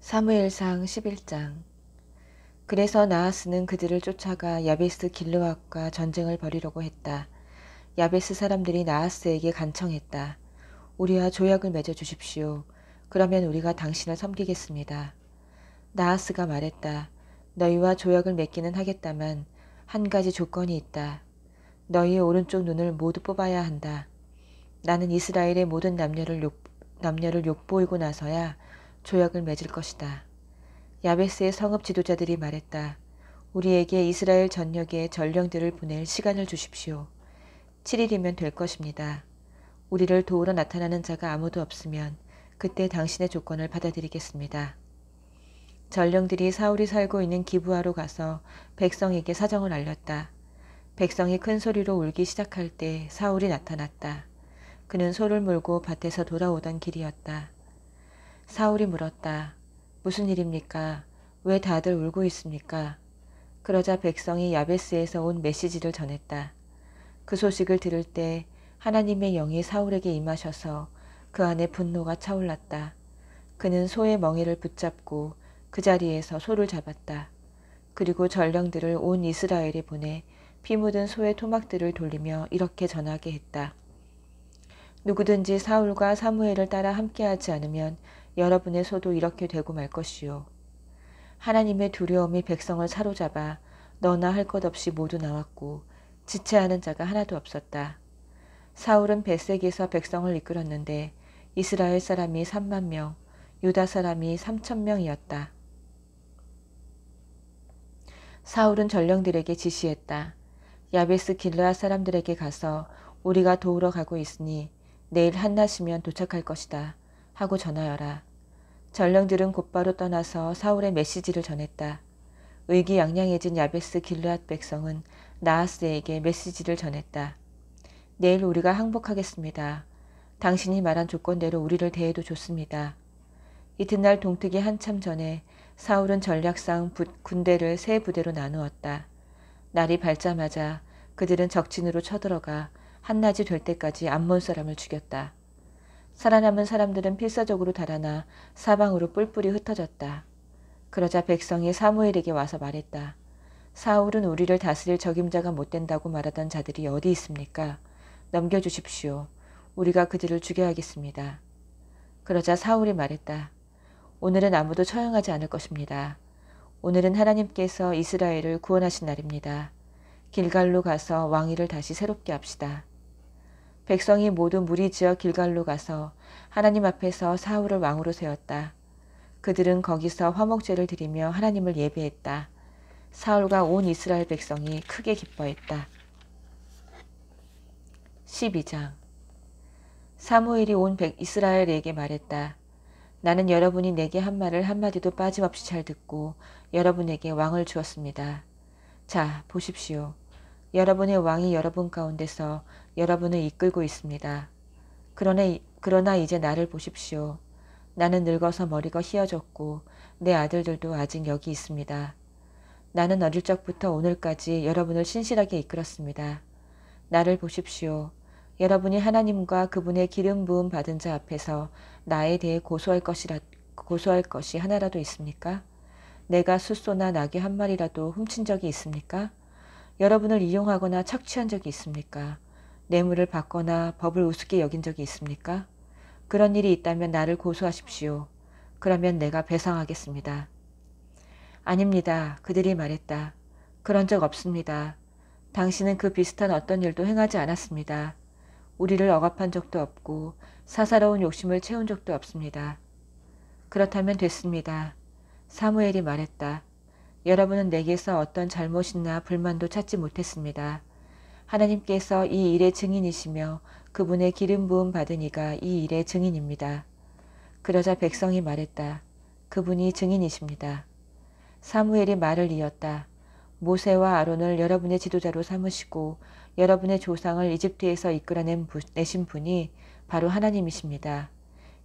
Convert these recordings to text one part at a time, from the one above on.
사무엘상 11장. 그래서 나하스는 그들을 쫓아가 야베스 길르앗과 전쟁을 벌이려고 했다. 야베스 사람들이 나하스에게 간청했다. 우리와 조약을 맺어 주십시오. 그러면 우리가 당신을 섬기겠습니다. 나하스가 말했다. 너희와 조약을 맺기는 하겠다만 한 가지 조건이 있다. 너희의 오른쪽 눈을 모두 뽑아야 한다. 나는 이스라엘의 모든 남녀를 욕보이고 나서야 조약을 맺을 것이다. 야베스의 성읍 지도자들이 말했다. 우리에게 이스라엘 전역의 전령들을 보낼 시간을 주십시오. 7일이면 될 것입니다. 우리를 도우러 나타나는 자가 아무도 없으면 그때 당신의 조건을 받아들이겠습니다. 전령들이 사울이 살고 있는 기브아로 가서 백성에게 사정을 알렸다. 백성이 큰 소리로 울기 시작할 때 사울이 나타났다. 그는 소를 몰고 밭에서 돌아오던 길이었다. 사울이 물었다. 무슨 일입니까? 왜 다들 울고 있습니까? 그러자 백성이 야베스에서 온 메시지를 전했다. 그 소식을 들을 때 하나님의 영이 사울에게 임하셔서 그 안에 분노가 차올랐다. 그는 소의 멍에를 붙잡고 그 자리에서 소를 잡았다. 그리고 전령들을 온 이스라엘에 보내 피 묻은 소의 토막들을 돌리며 이렇게 전하게 했다. 누구든지 사울과 사무엘을 따라 함께하지 않으면 여러분의 소도 이렇게 되고 말 것이요. 하나님의 두려움이 백성을 사로잡아 너나 할 것 없이 모두 나왔고 지체하는 자가 하나도 없었다. 사울은 벳색에서 백성을 이끌었는데 이스라엘 사람이 3만 명, 유다 사람이 3천 명이었다. 사울은 전령들에게 지시했다. 야베스 길르앗 사람들에게 가서 우리가 도우러 가고 있으니 내일 한낮이면 도착할 것이다 하고 전하여라. 전령들은 곧바로 떠나서 사울의 메시지를 전했다. 의기양양해진 야베스 길르앗 백성은 나하스에게 메시지를 전했다. 내일 우리가 항복하겠습니다. 당신이 말한 조건대로 우리를 대해도 좋습니다. 이튿날 동트기 한참 전에 사울은 전략상 군대를 세 부대로 나누었다. 날이 밝자마자 그들은 적진으로 쳐들어가 한낮이 될 때까지 암몬 사람을 죽였다. 살아남은 사람들은 필사적으로 달아나 사방으로 뿔뿔이 흩어졌다. 그러자 백성이 사무엘에게 와서 말했다. 사울은 우리를 다스릴 적임자가 못 된다고 말하던 자들이 어디 있습니까? 넘겨주십시오. 우리가 그들을 죽여야겠습니다. 그러자 사울이 말했다. 오늘은 아무도 처형하지 않을 것입니다. 오늘은 하나님께서 이스라엘을 구원하신 날입니다. 길갈로 가서 왕위를 다시 새롭게 합시다. 백성이 모두 무리지어 길갈로 가서 하나님 앞에서 사울을 왕으로 세웠다. 그들은 거기서 화목제를 드리며 하나님을 예배했다. 사울과 온 이스라엘 백성이 크게 기뻐했다. 12장. 사무엘이 온 이스라엘에게 말했다. 나는 여러분이 내게 한 말을 한마디도 빠짐없이 잘 듣고 여러분에게 왕을 주었습니다. 자, 보십시오. 여러분의 왕이 여러분 가운데서 여러분을 이끌고 있습니다. 그러나 이제 나를 보십시오. 나는 늙어서 머리가 휘어졌고 내 아들들도 아직 여기 있습니다. 나는 어릴 적부터 오늘까지 여러분을 신실하게 이끌었습니다. 나를 보십시오. 여러분이 하나님과 그분의 기름 부음 받은 자 앞에서 나에 대해 고소할 것이 하나라도 있습니까? 내가 숫소나 나귀 한 마리라도 훔친 적이 있습니까? 여러분을 이용하거나 착취한 적이 있습니까? 뇌물을 받거나 법을 우습게 여긴 적이 있습니까? 그런 일이 있다면 나를 고소하십시오. 그러면 내가 배상하겠습니다. 아닙니다. 그들이 말했다. 그런 적 없습니다. 당신은 그 비슷한 어떤 일도 행하지 않았습니다. 우리를 억압한 적도 없고 사사로운 욕심을 채운 적도 없습니다. 그렇다면 됐습니다. 사무엘이 말했다. 여러분은 내게서 어떤 잘못이나 불만도 찾지 못했습니다. 하나님께서 이 일의 증인이시며 그분의 기름 부음 받은 이가 이 일의 증인입니다. 그러자 백성이 말했다. 그분이 증인이십니다. 사무엘이 말을 이었다. 모세와 아론을 여러분의 지도자로 삼으시고 여러분의 조상을 이집트에서 이끌어내신 분이 바로 하나님이십니다.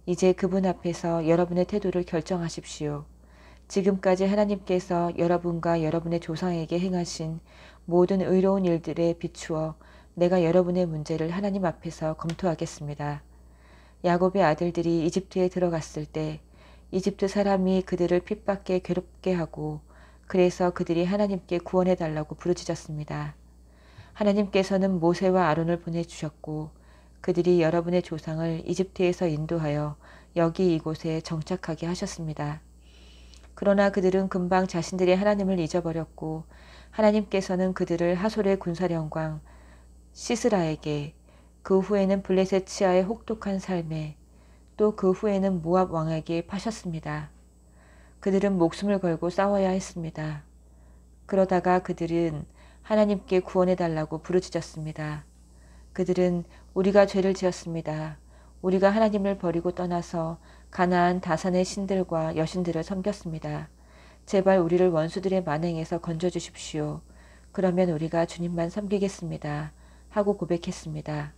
이제 그분 앞에서 여러분의 태도를 결정하십시오. 지금까지 하나님께서 여러분과 여러분의 조상에게 행하신 모든 의로운 일들에 비추어 내가 여러분의 문제를 하나님 앞에서 검토하겠습니다. 야곱의 아들들이 이집트에 들어갔을 때 이집트 사람이 그들을 핍박해 괴롭게 하고 그래서 그들이 하나님께 구원해달라고 부르짖었습니다. 하나님께서는 모세와 아론을 보내주셨고 그들이 여러분의 조상을 이집트에서 인도하여 여기 이곳에 정착하게 하셨습니다. 그러나 그들은 금방 자신들의 하나님을 잊어버렸고 하나님께서는 그들을 하솔의 군사령관 시스라에게 그 후에는 블레셋 치하의 혹독한 삶에 또 그 후에는 모압 왕에게 파셨습니다. 그들은 목숨을 걸고 싸워야 했습니다. 그러다가 그들은 하나님께 구원해달라고 부르짖었습니다. 그들은 우리가 죄를 지었습니다. 우리가 하나님을 버리고 떠나서 가나안 다산의 신들과 여신들을 섬겼습니다. 제발 우리를 원수들의 만행에서 건져주십시오. 그러면 우리가 주님만 섬기겠습니다. 하고 고백했습니다.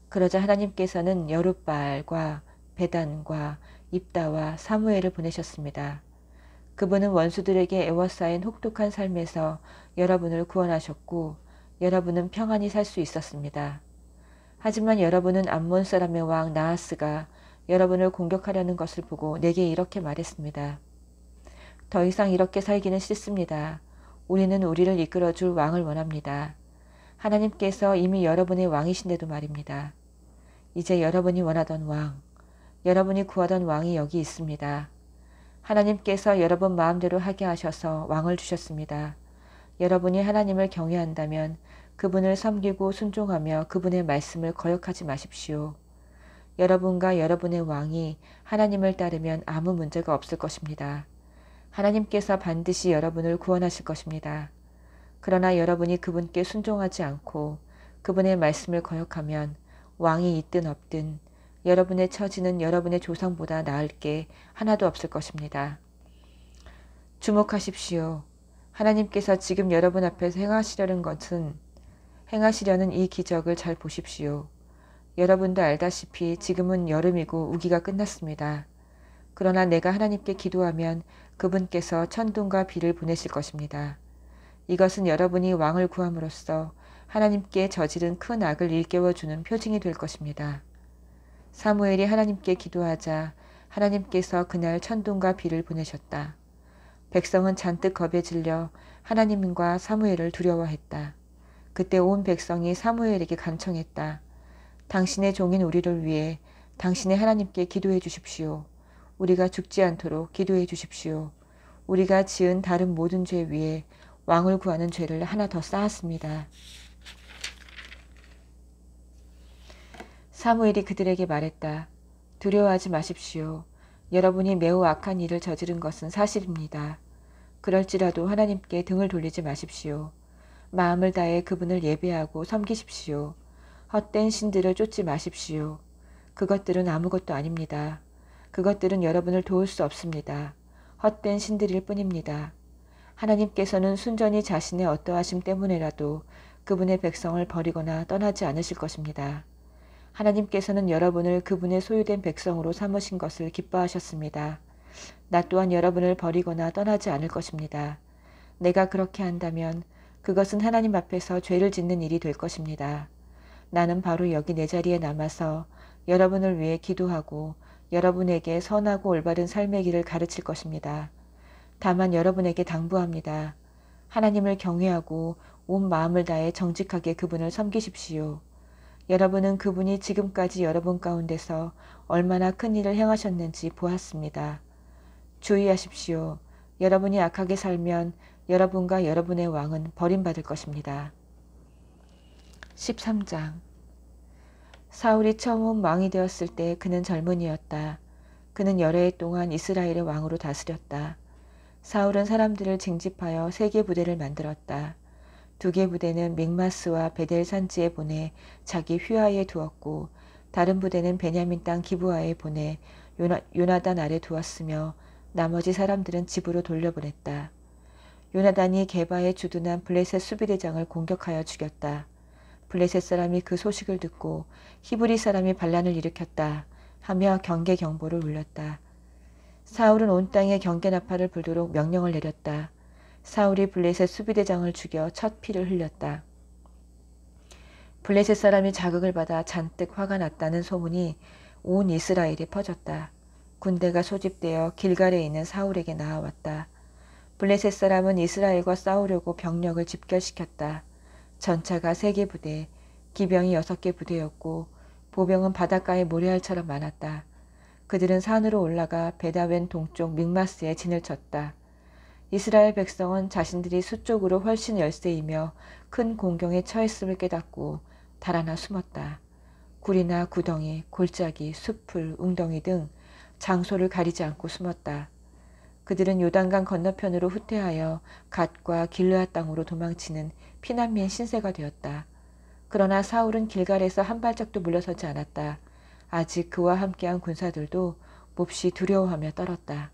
그러자 하나님께서는 여룻바알과 베단과 입다와 사무엘을 보내셨습니다. 그분은 원수들에게 애워싸인 혹독한 삶에서 여러분을 구원하셨고 여러분은 평안히 살 수 있었습니다. 하지만 여러분은 암몬 사람의 왕 나하스가 여러분을 공격하려는 것을 보고 내게 이렇게 말했습니다. 더 이상 이렇게 살기는 싫습니다. 우리는 우리를 이끌어줄 왕을 원합니다. 하나님께서 이미 여러분의 왕이신데도 말입니다. 이제 여러분이 원하던 왕, 여러분이 구하던 왕이 여기 있습니다. 하나님께서 여러분 마음대로 하게 하셔서 왕을 주셨습니다. 여러분이 하나님을 경외한다면 그분을 섬기고 순종하며 그분의 말씀을 거역하지 마십시오. 여러분과 여러분의 왕이 하나님을 따르면 아무 문제가 없을 것입니다. 하나님께서 반드시 여러분을 구원하실 것입니다. 그러나 여러분이 그분께 순종하지 않고 그분의 말씀을 거역하면 왕이 있든 없든 여러분의 처지는 여러분의 조상보다 나을 게 하나도 없을 것입니다. 주목하십시오. 하나님께서 지금 여러분 앞에서 행하시려는 이 기적을 잘 보십시오. 여러분도 알다시피 지금은 여름이고 우기가 끝났습니다. 그러나 내가 하나님께 기도하면 그분께서 천둥과 비를 보내실 것입니다. 이것은 여러분이 왕을 구함으로써 하나님께 저지른 큰 악을 일깨워주는 표징이 될 것입니다. 사무엘이 하나님께 기도하자 하나님께서 그날 천둥과 비를 보내셨다. 백성은 잔뜩 겁에 질려 하나님과 사무엘을 두려워했다. 그때 온 백성이 사무엘에게 간청했다. 당신의 종인 우리를 위해 당신의 하나님께 기도해 주십시오. 우리가 죽지 않도록 기도해 주십시오. 우리가 지은 다른 모든 죄 위에 왕을 구하는 죄를 하나 더 쌓았습니다. 사무엘이 그들에게 말했다. 두려워하지 마십시오. 여러분이 매우 악한 일을 저지른 것은 사실입니다. 그럴지라도 하나님께 등을 돌리지 마십시오. 마음을 다해 그분을 예배하고 섬기십시오. 헛된 신들을 쫓지 마십시오. 그것들은 아무것도 아닙니다. 그것들은 여러분을 도울 수 없습니다. 헛된 신들일 뿐입니다. 하나님께서는 순전히 자신의 어떠하심 때문에라도 그분의 백성을 버리거나 떠나지 않으실 것입니다. 하나님께서는 여러분을 그분의 소유된 백성으로 삼으신 것을 기뻐하셨습니다. 나 또한 여러분을 버리거나 떠나지 않을 것입니다. 내가 그렇게 한다면 그것은 하나님 앞에서 죄를 짓는 일이 될 것입니다. 나는 바로 여기 내 자리에 남아서 여러분을 위해 기도하고 여러분에게 선하고 올바른 삶의 길을 가르칠 것입니다. 다만 여러분에게 당부합니다. 하나님을 경외하고 온 마음을 다해 정직하게 그분을 섬기십시오. 여러분은 그분이 지금까지 여러분 가운데서 얼마나 큰 일을 행하셨는지 보았습니다. 주의하십시오. 여러분이 악하게 살면 여러분과 여러분의 왕은 버림받을 것입니다. 13장 사울이 처음 왕이 되었을 때 그는 젊은이였다. 그는 여러 해 동안 이스라엘의 왕으로 다스렸다. 사울은 사람들을 징집하여 3개 부대를 만들었다. 2개 부대는 믹마스와 베델 산지에 보내 자기 휘하에 두었고 다른 부대는 베냐민 땅 기브아에 보내 요나단 아래 두었으며 나머지 사람들은 집으로 돌려보냈다. 요나단이 게바에 주둔한 블레셋 수비대장을 공격하여 죽였다. 블레셋 사람이 그 소식을 듣고 히브리 사람이 반란을 일으켰다 하며 경계 경보를 울렸다. 사울은 온 땅에 경계 나팔을 불도록 명령을 내렸다. 사울이 블레셋 수비대장을 죽여 첫 피를 흘렸다. 블레셋 사람이 자극을 받아 잔뜩 화가 났다는 소문이 온 이스라엘에 퍼졌다. 군대가 소집되어 길갈에 있는 사울에게 나아왔다. 블레셋 사람은 이스라엘과 싸우려고 병력을 집결시켰다. 전차가 3개 부대, 기병이 6개 부대였고 보병은 바닷가에 모래알처럼 많았다. 그들은 산으로 올라가 베다웬 동쪽 믹마스에 진을 쳤다. 이스라엘 백성은 자신들이 수적으로 훨씬 열세이며 큰 공경에 처했음을 깨닫고 달아나 숨었다. 굴이나 구덩이, 골짜기, 숲풀, 웅덩이 등 장소를 가리지 않고 숨었다. 그들은 요단강 건너편으로 후퇴하여 갓과 길르앗 땅으로 도망치는 피난민 신세가 되었다. 그러나 사울은 길갈에서 한 발짝도 물러서지 않았다. 아직 그와 함께한 군사들도 몹시 두려워하며 떨었다.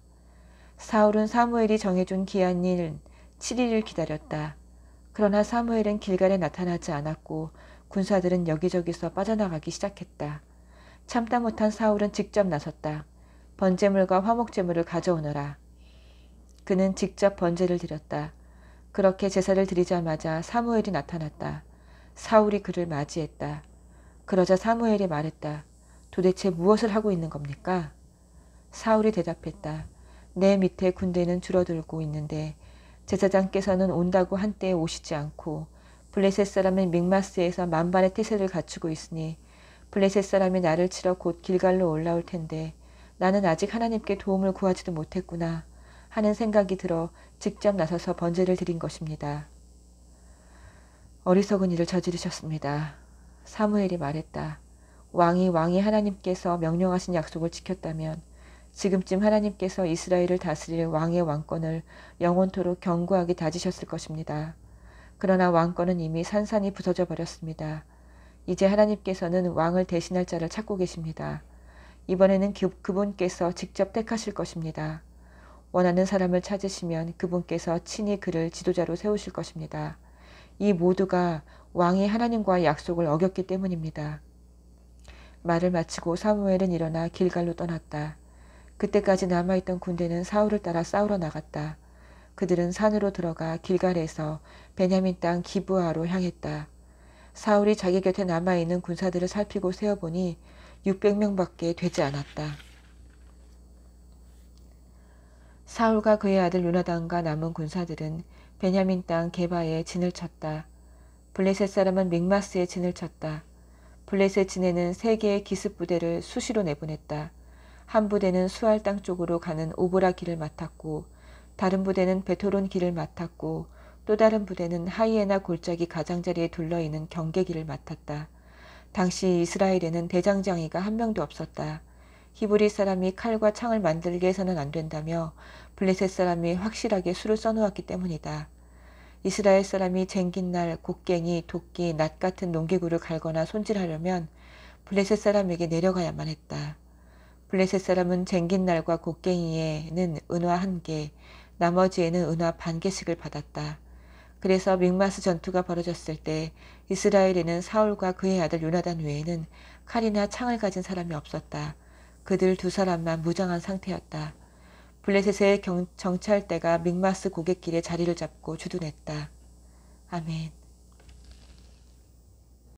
사울은 사무엘이 정해준 기한일 7일을 기다렸다. 그러나 사무엘은 길갈에 나타나지 않았고 군사들은 여기저기서 빠져나가기 시작했다. 참다 못한 사울은 직접 나섰다. 번제물과 화목제물을 가져오너라. 그는 직접 번제를 드렸다. 그렇게 제사를 드리자마자 사무엘이 나타났다. 사울이 그를 맞이했다. 그러자 사무엘이 말했다. 도대체 무엇을 하고 있는 겁니까? 사울이 대답했다. 내 밑에 군대는 줄어들고 있는데 제사장께서는 온다고 한때에 오시지 않고 블레셋 사람은 믹마스에서 만반의 태세를 갖추고 있으니 블레셋 사람이 나를 치러 곧 길갈로 올라올 텐데 나는 아직 하나님께 도움을 구하지도 못했구나 하는 생각이 들어 직접 나서서 번제를 드린 것입니다. 어리석은 일을 저지르셨습니다. 사무엘이 말했다. 왕이 하나님께서 명령하신 약속을 지켰다면 지금쯤 하나님께서 이스라엘을 다스릴 왕의 왕권을 영원토록 견고하게 다지셨을 것입니다. 그러나 왕권은 이미 산산이 부서져 버렸습니다. 이제 하나님께서는 왕을 대신할 자를 찾고 계십니다. 이번에는 그분께서 직접 택하실 것입니다. 원하는 사람을 찾으시면 그분께서 친히 그를 지도자로 세우실 것입니다. 이 모두가 왕이 하나님과의 약속을 어겼기 때문입니다. 말을 마치고 사무엘은 일어나 길갈로 떠났다. 그때까지 남아있던 군대는 사울을 따라 싸우러 나갔다. 그들은 산으로 들어가 길갈에서 베냐민 땅 기브아로 향했다. 사울이 자기 곁에 남아있는 군사들을 살피고 세어보니 600명밖에 되지 않았다. 사울과 그의 아들 요나단과 남은 군사들은 베냐민 땅 게바에 진을 쳤다. 블레셋 사람은 믹마스에 진을 쳤다. 블레셋 진에는 3개의 기습 부대를 수시로 내보냈다. 한 부대는 수알 땅 쪽으로 가는 오보라 길을 맡았고 다른 부대는 베토론 길을 맡았고 또 다른 부대는 하이에나 골짜기 가장자리에 둘러있는 경계길을 맡았다. 당시 이스라엘에는 대장장이가 한 명도 없었다. 히브리 사람이 칼과 창을 만들게 해서는 안 된다며 블레셋 사람이 확실하게 수를 써놓았기 때문이다. 이스라엘 사람이 쟁긴 날 곡괭이, 도끼, 낫 같은 농기구를 갈거나 손질하려면 블레셋 사람에게 내려가야만 했다. 블레셋 사람은 쟁긴 날과 곡괭이에는 은화 1개, 나머지에는 은화 반 개씩을 받았다. 그래서 믹마스 전투가 벌어졌을 때 이스라엘에는 사울과 그의 아들 요나단 외에는 칼이나 창을 가진 사람이 없었다. 그들 2사람만 무장한 상태였다. 블레셋의 정찰대가 믹마스 고갯길에 자리를 잡고 주둔했다. 아멘.